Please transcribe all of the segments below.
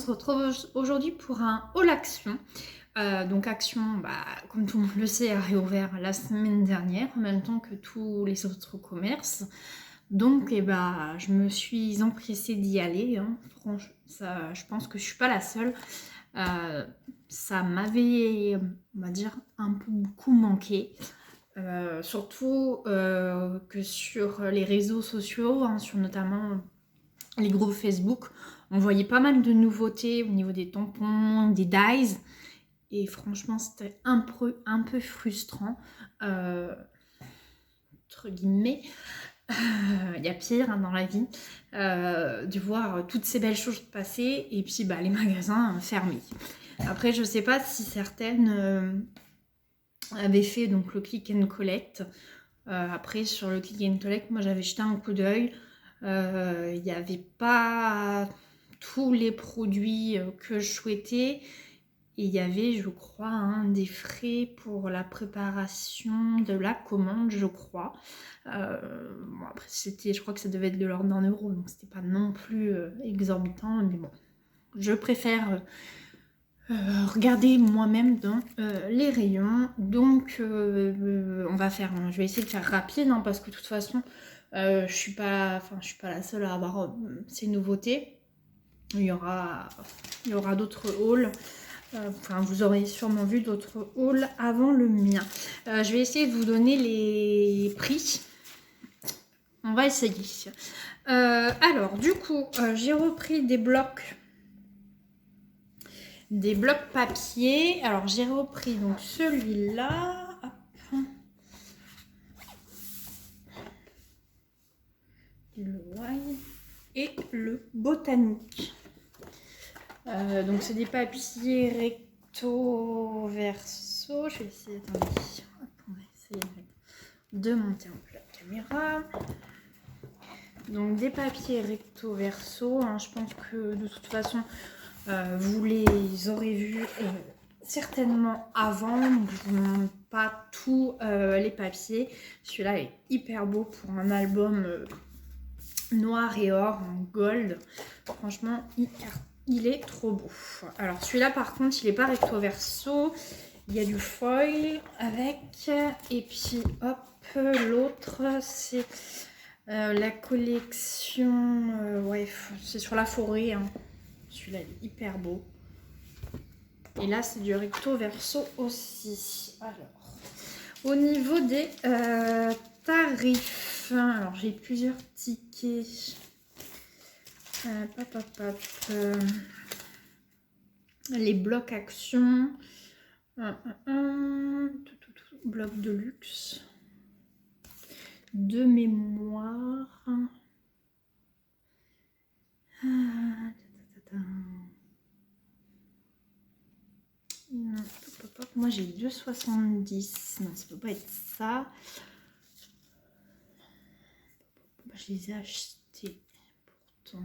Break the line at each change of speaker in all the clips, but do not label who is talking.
retrouve aujourd'hui pour un haul Action. Donc Action, comme tout le monde le sait, a réouvert la semaine dernière, en même temps que tous les autres commerces. Donc je me suis empressée d'y aller. Hein. Franchement, ça, je pense que je suis pas la seule. Ça m'avait, on va dire, un peu beaucoup manqué. Surtout que sur les réseaux sociaux, hein, sur notamment les groupes Facebook, on voyait pas mal de nouveautés au niveau des tampons, des dyes. Et franchement, c'était un peu frustrant, entre guillemets. Il y a pire, hein, dans la vie, de voir toutes ces belles choses passer et puis les magasins fermés. Après, je sais pas si certaines avaient fait donc le click and collect. Après, sur le click and collect, moi j'avais jeté un coup d'œil. Il n'y avait pas tous les produits que je souhaitais. Et il y avait, je crois, des frais pour la préparation de la commande, je crois. Après, je crois que ça devait être de l'ordre d'1 €, donc c'était pas non plus exorbitant. Mais bon, je préfère regarder moi-même dans les rayons. Donc, je vais essayer de faire rapide, hein, parce que de toute façon, je suis pas la seule à avoir ces nouveautés. Il y aura d'autres hauls. Vous aurez sûrement vu d'autres hauls avant le mien. Je vais essayer de vous donner les prix. On va essayer. Alors, du coup, j'ai repris des blocs papier. Alors, j'ai repris donc celui-là. Le Y et le botanique. Donc c'est des papiers recto verso. Je vais essayer, on va essayer de monter un peu la caméra. Donc des papiers recto verso, hein, je pense que de toute façon vous les aurez vus certainement avant. Donc je vous montre pas tous les papiers. Celui-là est hyper beau pour un album noir et or en gold. Franchement, il est trop beau. Alors celui-là par contre, il n'est pas recto verso. Il y a du foil avec. Et puis hop, l'autre c'est la collection. C'est sur la forêt. Hein. Celui-là est hyper beau. Et là c'est du recto verso aussi. Alors, au niveau des tarifs. Alors j'ai plusieurs tickets. Les blocs Action. Bloc de luxe. De mémoire. Moi j'ai 2,70. Non, ça peut pas être ça. Je les ai achetés pourtant.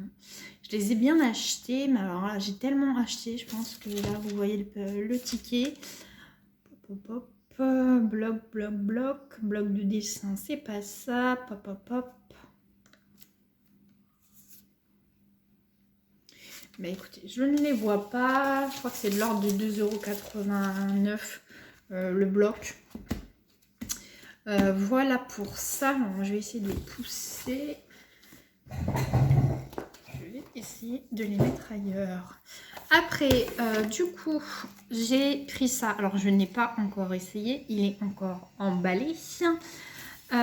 Je les ai bien achetés, mais alors là j'ai tellement acheté, je pense que là vous voyez le ticket. Bloc de dessin, c'est pas ça. Écoutez, je ne les vois pas. Je crois que c'est de l'ordre de 2,89 € le bloc. Voilà pour ça. Alors, je vais essayer de les pousser. Je vais essayer de les mettre ailleurs. Après, du coup, j'ai pris ça. Alors, je n'ai pas encore essayé. Il est encore emballé. Et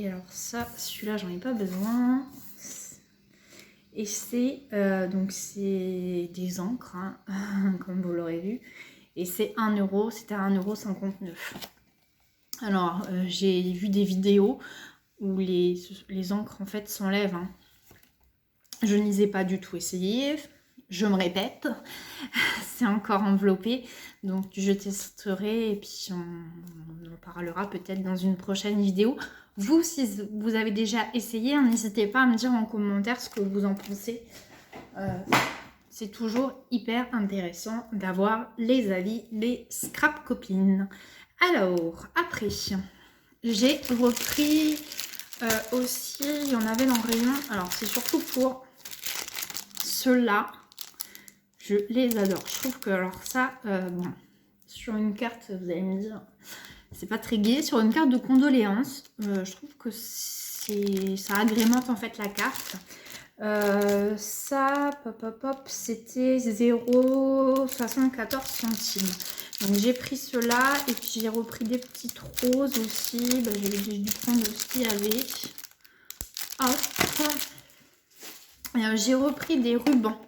alors ça, celui-là, j'en ai pas besoin. Et c'est c'est des encres, hein, comme vous l'aurez vu. Et c'est 1 €. C'était à 1,59 €. Alors, j'ai vu des vidéos où les encres en fait s'enlèvent. Hein. Je n'y ai pas du tout essayé. Je me répète, c'est encore enveloppé. Donc, je testerai et puis on en parlera peut-être dans une prochaine vidéo. Vous, si vous avez déjà essayé, n'hésitez pas à me dire en commentaire ce que vous en pensez. C'est toujours hyper intéressant d'avoir les avis des scrap copines. Alors, après, j'ai repris aussi, il y en avait dans le rayon. Alors, c'est surtout pour ceux-là. je les adore. Je trouve que alors ça, bon, sur une carte, vous allez me dire, c'est pas très gai. Sur une carte de condoléances, je trouve que ça agrémente en fait la carte. Ça, c'était 0,74 centimes. Donc j'ai pris cela et puis j'ai repris des petites roses aussi. J'ai dû prendre aussi avec. J'ai repris des rubans.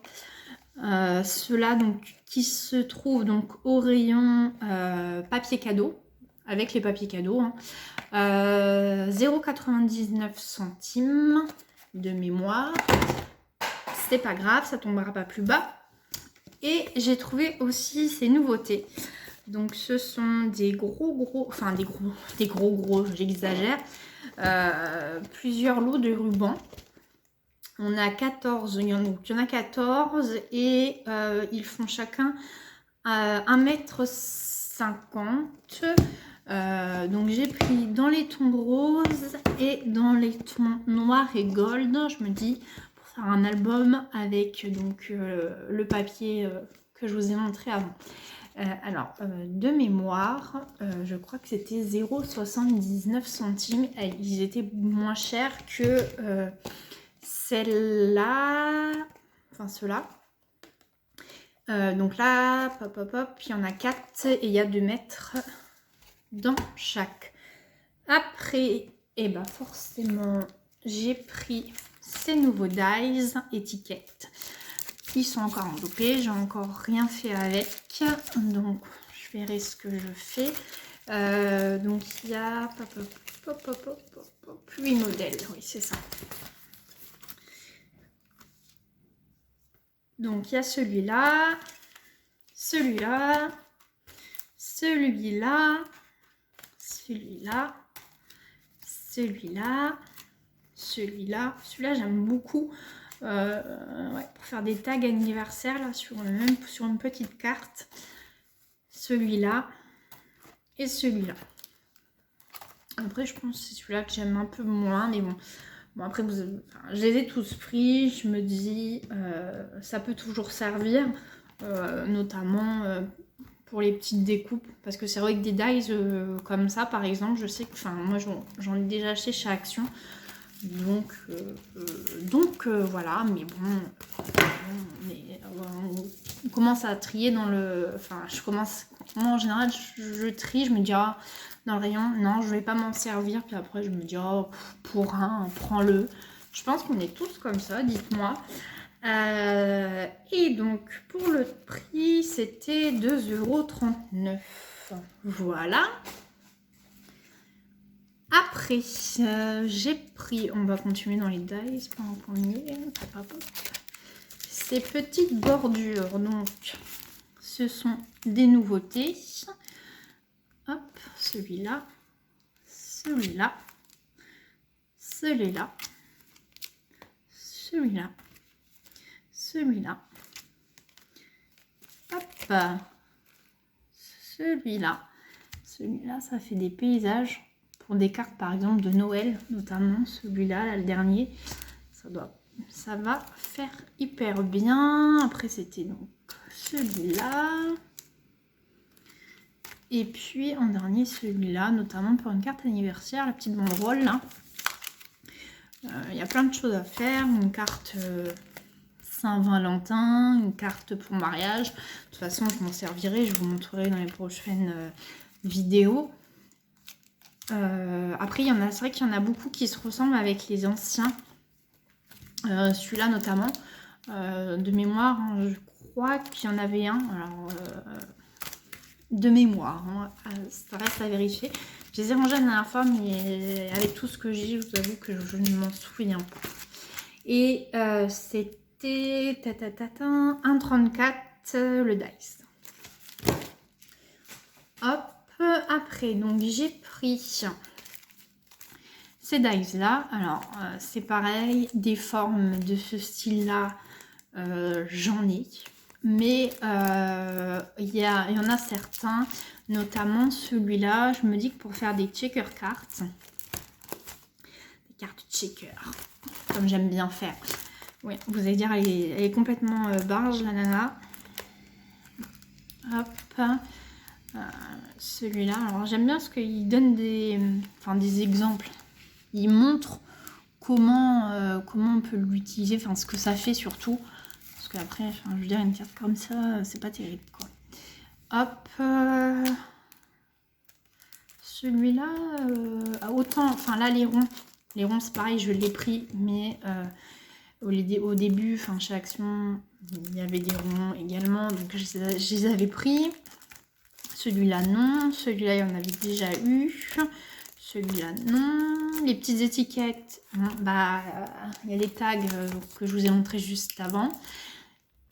Ceux-là donc qui se trouvent donc au rayon papier cadeau, avec les papiers cadeaux. 0,99 centimes de mémoire. C'est pas grave, ça tombera pas plus bas. Et j'ai trouvé aussi ces nouveautés. Donc ce sont des gros, j'exagère. Plusieurs lots de rubans. On a 14, il y en a 14 et ils font chacun 1,50 m. Donc j'ai pris dans les tons roses et dans les tons noirs et gold. Je me dis pour faire un album avec donc le papier que je vous ai montré avant. De mémoire, je crois que c'était 0,79 centimes. Ils étaient moins chers que celle-là, enfin ceux-là. Donc là, il y en a 4 et il y a 2 mètres dans chaque. Après, forcément, j'ai pris ces nouveaux dies étiquettes. Ils sont encore enveloppés, j'ai encore rien fait avec. Donc, je verrai ce que je fais. Donc, il y a 8 modèles, oui, c'est ça. Donc, il y a celui-là, celui-là, celui-là, celui-là, celui-là, celui-là. Celui-là, j'aime beaucoup pour faire des tags anniversaires là, sur une petite carte. Celui-là et celui-là. Après, je pense que c'est celui-là que j'aime un peu moins, mais bon. Bon, après, je les ai tous pris. Je me dis, ça peut toujours servir, notamment pour les petites découpes. Parce que c'est vrai que des dies comme ça, par exemple, je sais que, moi, j'en ai déjà acheté chez Action. Donc voilà, mais bon, on commence à trier dans le... moi, en général, je trie, je me dis, dans le rayon, non, je vais pas m'en servir. Puis après, je me dis, pour un, prends-le. Je pense qu'on est tous comme ça, dites-moi. Et donc, pour le prix, c'était 2,39 €. Voilà. Après, j'ai pris, on va continuer dans les dies, pas en premier, ces petites bordures. Donc, ce sont des nouveautés. Hop, celui-là, celui-là, celui-là, celui-là, celui-là, hop, celui-là, celui-là, ça fait des paysages pour des cartes par exemple de Noël, notamment celui-là, là, le dernier, ça va faire hyper bien. Après c'était donc celui-là. Et puis en dernier celui-là, notamment pour une carte anniversaire, la petite banderole là. Il y a plein de choses à faire. Une carte Saint-Valentin, une carte pour mariage. De toute façon, je m'en servirai, je vous montrerai dans les prochaines vidéos. Après, c'est vrai qu'il y en a beaucoup qui se ressemblent avec les anciens. Celui-là notamment. De mémoire, hein, je crois qu'il y en avait un. Alors, de mémoire, hein, ça reste à vérifier. Je les ai rangés la dernière fois, mais avec tout ce que j'ai, je vous avoue que je ne m'en souviens pas. Et c'était 1,34 le dice. Hop, après, donc j'ai pris ces dice là. Alors, c'est pareil, des formes de ce style là, j'en ai. Mais il y en a certains, notamment celui-là. Je me dis que pour faire des checker cards, des cartes checker, comme j'aime bien faire. Oui, vous allez dire, elle est complètement barge, la nana. Hop. Celui-là, alors j'aime bien parce qu'il donne des exemples. Il montre comment on peut l'utiliser, enfin ce que ça fait surtout. Parce qu'après, je veux dire, une carte comme ça, c'est pas terrible quoi. Hop. Celui-là, autant, enfin là les ronds c'est pareil, je l'ai pris, mais au début, enfin chez Action, il y avait des ronds également, donc je les avais pris. Celui-là non, celui-là il y en avait déjà eu, celui-là non. Les petites étiquettes, il y a les tags que je vous ai montré juste avant.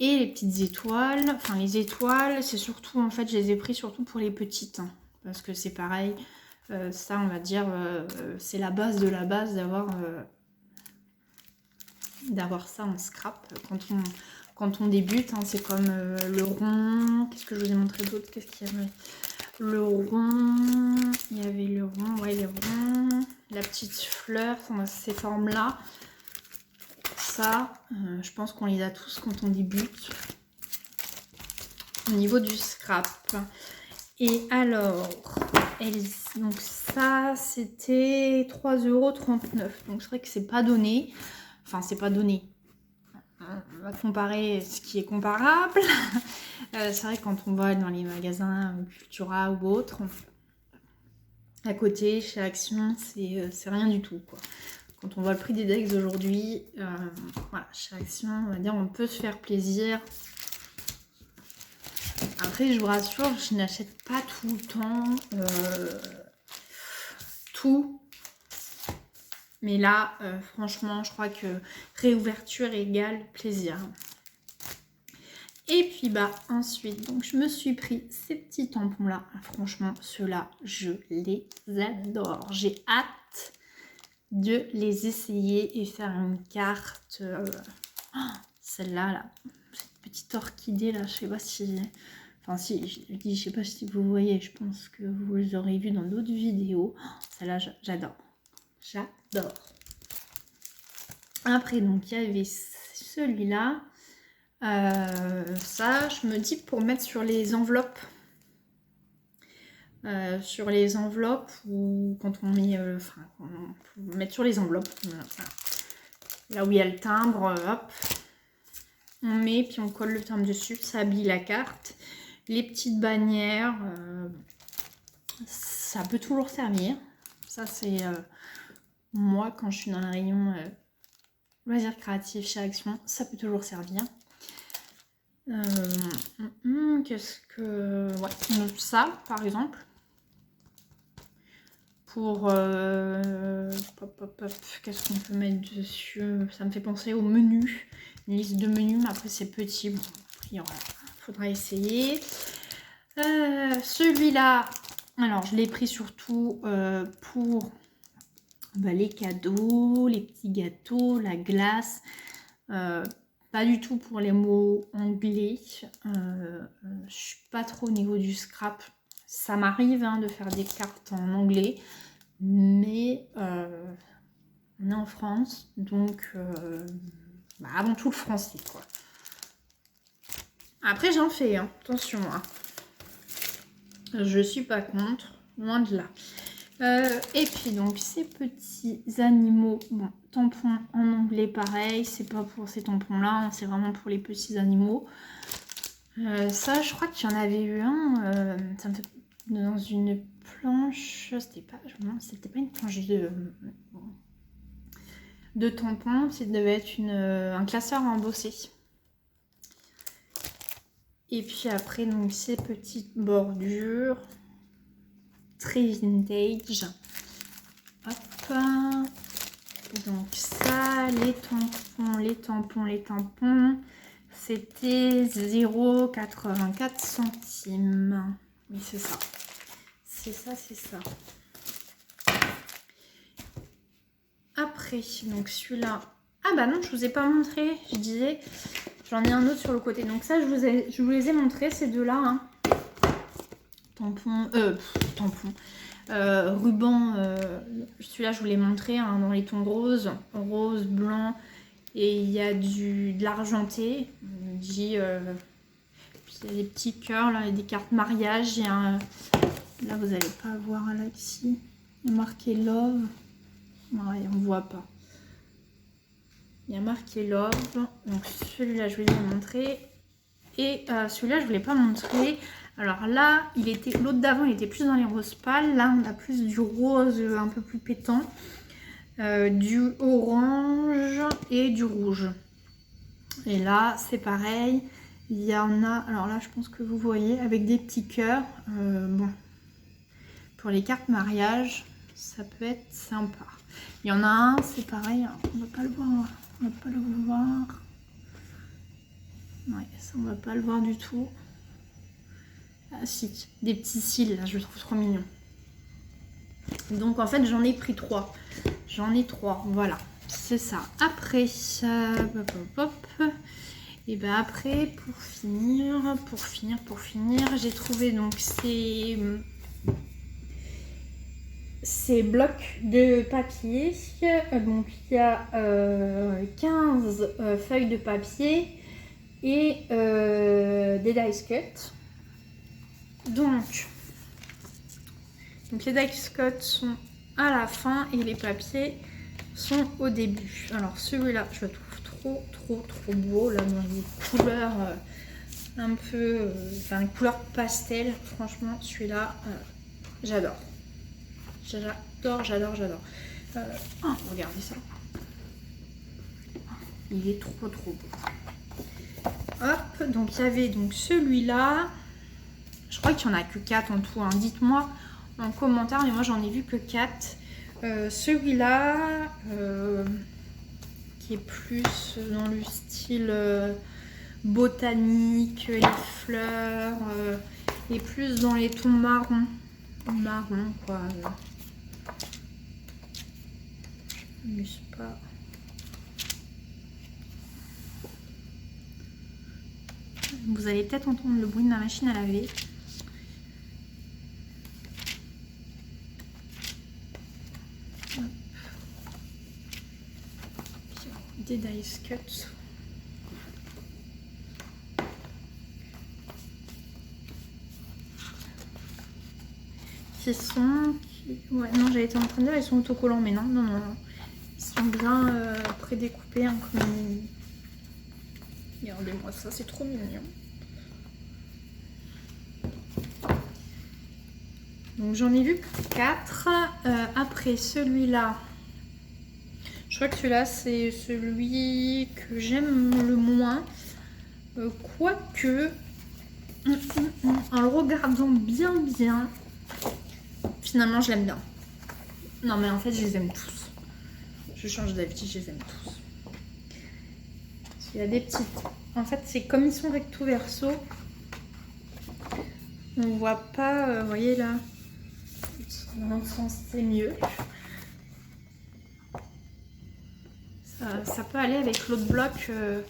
Et les petites étoiles, enfin les étoiles, c'est surtout, en fait, je les ai pris surtout pour les petites, hein, parce que c'est pareil, ça on va dire, c'est la base de la base d'avoir ça en scrap quand on débute, hein, c'est comme le rond, qu'est-ce que je vous ai montré d'autre, qu'est-ce qu'il y avait, le rond, il y avait le rond, ouais les ronds, la petite fleur, dans ces formes-là. Ça, je pense qu'on les a tous quand on débute au niveau du scrap. Et alors, donc ça, c'était 3,39 €. Donc c'est vrai que c'est pas donné. Enfin, c'est pas donné. On va comparer ce qui est comparable. C'est vrai que quand on va dans les magasins Cultura ou autres, à côté, chez Action, c'est rien du tout, quoi. Quand on voit le prix des decks aujourd'hui, voilà, chez Action, on va dire, on peut se faire plaisir. Après, je vous rassure, je n'achète pas tout le temps tout. Mais là, franchement, je crois que réouverture égale plaisir. Et puis, ensuite, donc, je me suis pris ces petits tampons-là. Franchement, ceux-là, je les adore. J'ai hâte de les essayer et faire une carte. Celle-là, là, cette petite orchidée, là, je sais pas si... Enfin, si, je sais pas si vous voyez, je pense que vous les aurez vu dans d'autres vidéos. Celle-là, j'adore. J'adore. Après, donc, il y avait celui-là. Ça, je me dis pour mettre sur les enveloppes. Ou quand on met... pour mettre sur les enveloppes. Là où il y a le timbre, hop. On met, puis on colle le timbre dessus. Ça habille la carte. Les petites bannières, ça peut toujours servir. Ça, c'est moi, quand je suis dans le rayon loisirs créatifs chez Action, ça peut toujours servir. Qu'est-ce que... Ouais, donc ça, par exemple. Pour... qu'est-ce qu'on peut mettre dessus? Ça me fait penser au menu. Une liste de menus, mais après, c'est petit. Bon, il faudra essayer. Celui-là, alors je l'ai pris surtout pour les cadeaux, les petits gâteaux, la glace. Pas du tout pour les mots anglais. Je suis pas trop au niveau du scrap. Ça m'arrive de faire des cartes en anglais, mais on est en France, donc avant tout le français, quoi. Après, j'en fais, attention. Je suis pas contre, loin de là. Et puis donc ces petits animaux, bon, tampons en anglais pareil, c'est pas pour ces tampons là, c'est vraiment pour les petits animaux. Ça, je crois qu'il y en avait eu un, ça me fait dans une planche, c'était pas une planche de tampons, ça devait être un classeur embossé. Et puis après, donc ces petites bordures très vintage. Hop. Donc ça, les tampons, c'était 0,84 centimes. Oui, c'est ça. C'est ça. Après, donc celui-là. Ah bah non, je vous ai pas montré. Je disais, j'en ai un autre sur le côté. Donc ça, je vous les ai montrés, ces deux-là. Tampon, ruban, celui-là je vous l'ai montré dans les tons rose, blanc, et il y a de l'argenté, puis Il y a des petits cœurs, là, et des cartes mariage. Il y a un... Là, vous n'allez pas voir Alexis. Il y a marqué Love. Ouais, on ne voit pas. Il y a marqué Love. Donc celui-là, je vais vous montrer. Et celui-là, je ne voulais pas montrer. Alors là, l'autre d'avant, il était plus dans les roses pâles. Là, on a plus du rose un peu plus pétant. Du orange et du rouge. Et là, c'est pareil. Il y en a, alors là, je pense que vous voyez, avec des petits cœurs. Bon, pour les cartes mariage, ça peut être sympa. Il y en a un, c'est pareil. On va pas le voir. On va pas le voir. Ouais, ça, on va pas le voir du tout. Ah si, des petits cils, là, je le trouve trop mignon. Donc, en fait, j'en ai pris 3. J'en ai 3, voilà. C'est ça. Après, hop, hop, hop. Et ben après, pour finir, j'ai trouvé donc ces blocs de papier. Donc il y a 15 feuilles de papier et des dice cut. Donc les dice cut sont à la fin et les papiers sont au début. Alors celui-là, je le trouve trop beau là, dans les couleurs un peu enfin couleur pastel. Franchement celui-là j'adore regardez ça, il est trop beau. Hop, donc il y avait donc celui-là, je crois qu'il n'y en a que 4 en tout, hein. Dites-moi en commentaire, mais moi j'en ai vu que 4. Celui-là qui est plus dans le style botanique, les fleurs, et plus dans les tons marron quoi. Je m'amuse pas. Vous allez peut-être entendre le bruit de ma machine à laver. Des dice cuts. Ouais, non, j'avais été en train de dire, ils sont autocollants, mais non. Ils sont bien prédécoupés, hein, comme... Regardez-moi ça, c'est trop mignon. Donc j'en ai vu que 4. Après celui-là, je crois que celui-là c'est celui que j'aime le moins. Quoique, en le regardant bien, finalement je l'aime bien. Non mais en fait je les aime tous. Je change d'avis, je les aime tous. Il y a des petites... En fait c'est comme ils sont recto verso. On voit pas, vous voyez là. Dans le sens c'est mieux. Ça peut aller avec l'autre bloc que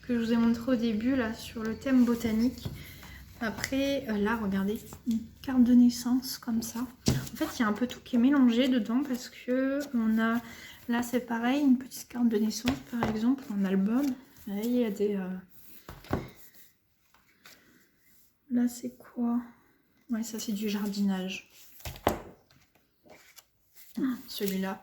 je vous ai montré au début là sur le thème botanique. Après là regardez, une carte de naissance comme ça. En fait il y a un peu tout qui est mélangé dedans parce que on a là c'est pareil, une petite carte de naissance par exemple en album. Là il y a des là c'est quoi? Ouais ça c'est du jardinage. Celui-là.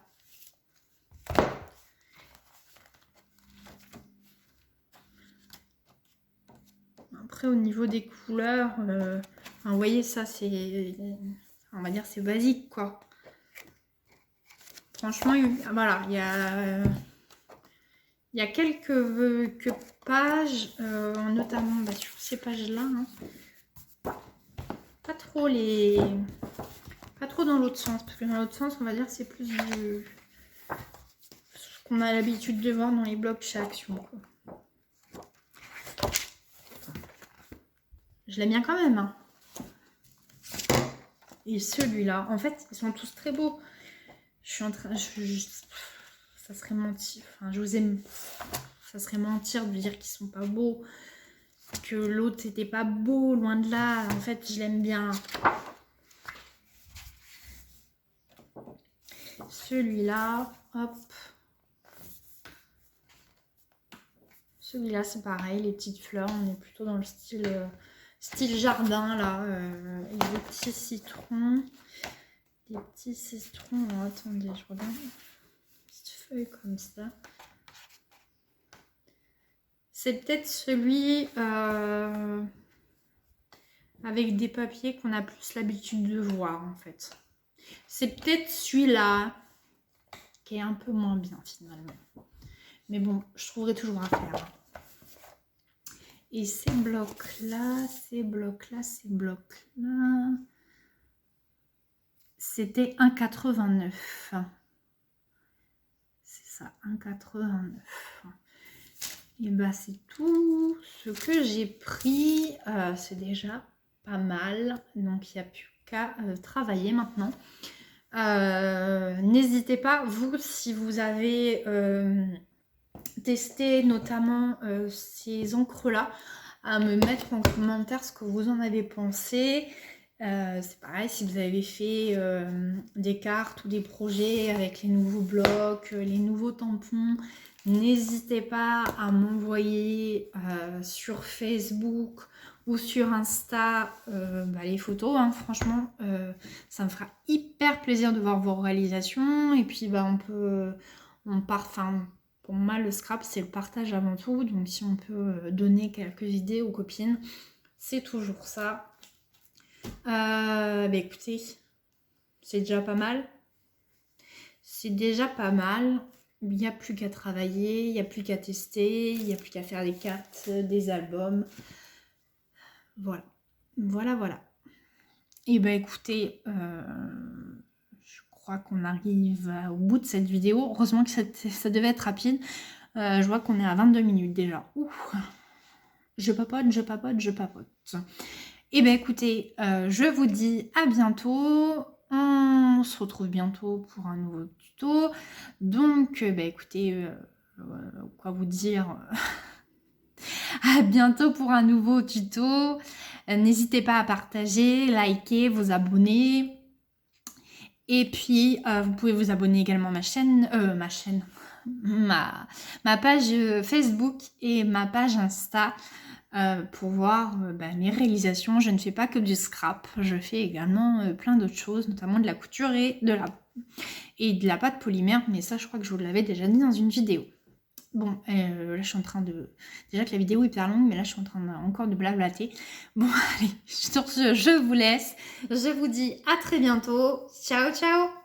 Après au niveau des couleurs, enfin, vous voyez ça c'est, on va dire c'est basique quoi. Franchement voilà, il y a quelques pages, notamment bah, sur ces pages là, hein. Pas trop dans l'autre sens, parce que dans l'autre sens on va dire c'est plus du... ce qu'on a l'habitude de voir dans les blogs chez Action quoi. Je l'aime bien quand même, hein. Et celui-là, en fait, ils sont tous très beaux. Je suis en train... ça serait mentir. Enfin, je vous aime. Ça serait mentir de dire qu'ils sont pas beaux. Que l'autre n'était pas beau, loin de là. En fait, je l'aime bien. Celui-là, hop. Celui-là, c'est pareil, les petites fleurs. On est plutôt dans le style style jardin là, et des petits citrons. Des petits citrons, attendez, je regarde. Petite feuille comme ça. C'est peut-être celui avec des papiers qu'on a plus l'habitude de voir en fait. C'est peut-être celui-là qui est un peu moins bien finalement. Mais bon, je trouverai toujours à faire. Et ces blocs-là, ces blocs-là, ces blocs-là, c'était 1,89. C'est ça, 1,89. Et bah c'est tout ce que j'ai pris. C'est déjà pas mal. Donc il n'y a plus qu'à travailler maintenant. N'hésitez pas, vous, si vous avez testé notamment ces encres-là, à me mettre en commentaire ce que vous en avez pensé. C'est pareil, si vous avez fait des cartes ou des projets avec les nouveaux blocs, les nouveaux tampons, n'hésitez pas à m'envoyer sur Facebook ou sur Insta les photos. Hein. Franchement, ça me fera hyper plaisir de voir vos réalisations. Et puis, pour moi, le scrap, c'est le partage avant tout. Donc, si on peut donner quelques idées aux copines, c'est toujours ça. Écoutez, c'est déjà pas mal. C'est déjà pas mal. Il n'y a plus qu'à travailler, il n'y a plus qu'à tester, il n'y a plus qu'à faire des cartes, des albums. Voilà. Voilà. Et écoutez, je crois qu'on arrive au bout de cette vidéo. Heureusement que ça devait être rapide. Je vois qu'on est à 22 minutes déjà. Ouf. Je papote. Et écoutez, je vous dis à bientôt. On se retrouve bientôt pour un nouveau tuto. Donc, écoutez, quoi vous dire à bientôt pour un nouveau tuto. N'hésitez pas à partager, liker, vous abonner. Et puis, vous pouvez vous abonner également à ma page Facebook et ma page Insta. Pour voir mes réalisations. Je ne fais pas que du scrap, je fais également plein d'autres choses, notamment de la couture et de la pâte polymère, mais ça je crois que je vous l'avais déjà dit dans une vidéo. Bon, là je suis en train de... Déjà que la vidéo est hyper longue, mais là je suis en train encore de blablater. Bon, allez, sur ce, je vous laisse. Je vous dis à très bientôt. Ciao, ciao!